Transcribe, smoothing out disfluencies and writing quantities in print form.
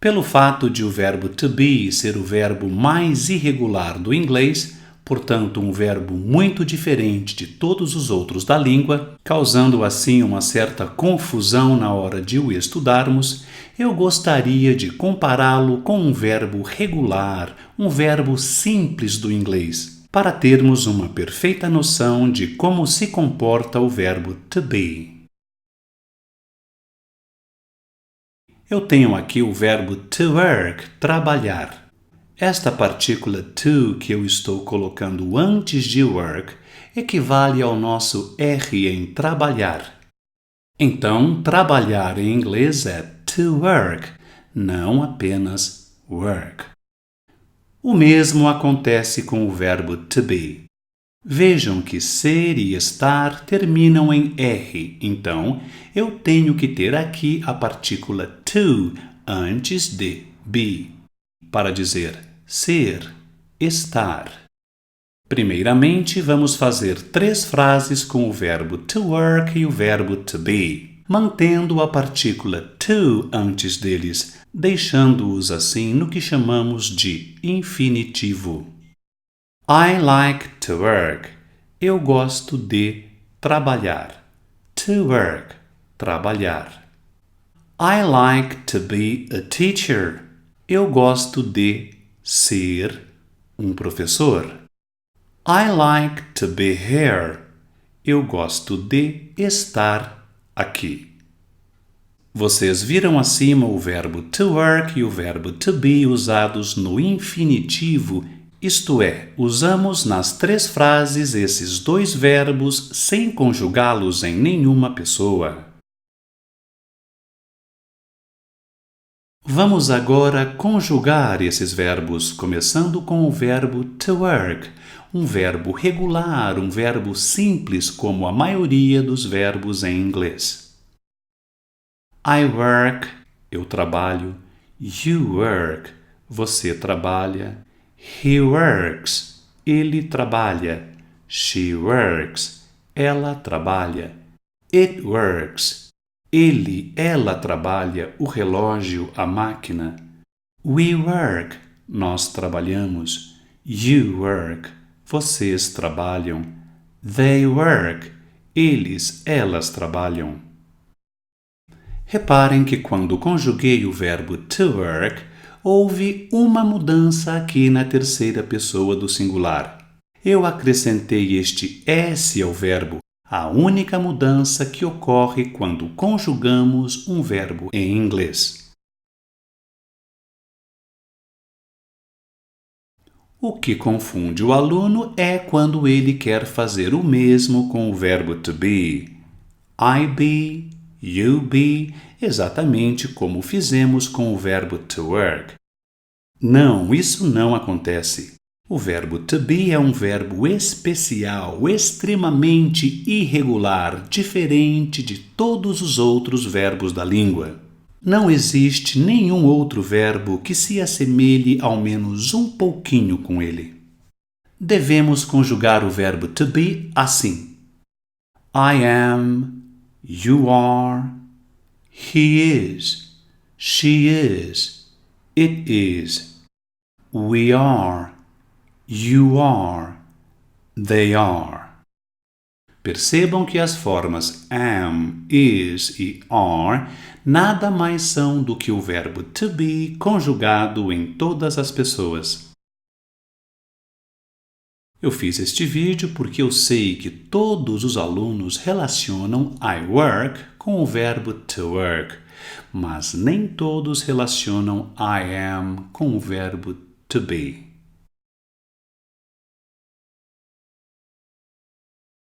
Pelo fato de o verbo to be ser o verbo mais irregular do inglês, portanto um verbo muito diferente de todos os outros da língua, causando assim uma certa confusão na hora de o estudarmos, eu gostaria de compará-lo com um verbo regular, um verbo simples do inglês, para termos uma perfeita noção de como se comporta o verbo to be. Eu tenho aqui o verbo to work, trabalhar. Esta partícula to que eu estou colocando antes de work equivale ao nosso R em trabalhar. Então, trabalhar em inglês é to work, não apenas work. O mesmo acontece com o verbo to be. Vejam que ser e estar terminam em R, então eu tenho que ter aqui a partícula to antes de be, para dizer ser, estar. Primeiramente, vamos fazer 3 frases com o verbo to work e o verbo to be, mantendo a partícula to antes deles, deixando-os assim no que chamamos de infinitivo. I like to work. Eu gosto de trabalhar. To work, trabalhar. I like to be a teacher. Eu gosto de ser um professor. I like to be here. Eu gosto de estar aqui. Vocês viram acima o verbo to work e o verbo to be usados no infinitivo, isto é, usamos nas 3 frases esses 2 verbos sem conjugá-los em nenhuma pessoa. Vamos agora conjugar esses verbos, começando com o verbo to work, um verbo regular, um verbo simples como a maioria dos verbos em inglês. I work, eu trabalho. You work, você trabalha. He works, ele trabalha. She works, ela trabalha. It works, ela trabalha, o relógio, a máquina. We work, nós trabalhamos. You work, vocês trabalham. They work, elas trabalham. Reparem que quando conjuguei o verbo to work, houve uma mudança aqui na terceira pessoa do singular. Eu acrescentei este S ao verbo, a única mudança que ocorre quando conjugamos um verbo em inglês. O que confunde o aluno é quando ele quer fazer o mesmo com o verbo to be. I be, you be, exatamente como fizemos com o verbo to work. Não, isso não acontece. O verbo to be é um verbo especial, extremamente irregular, diferente de todos os outros verbos da língua. Não existe nenhum outro verbo que se assemelhe ao menos um pouquinho com ele. Devemos conjugar o verbo to be assim. I am, you are, he is, she is, it is, we are, you are, they are. Percebam que as formas am, is e are nada mais são do que o verbo to be conjugado em todas as pessoas. Eu fiz este vídeo porque eu sei que todos os alunos relacionam I work com o verbo to work, mas nem todos relacionam I am com o verbo to be.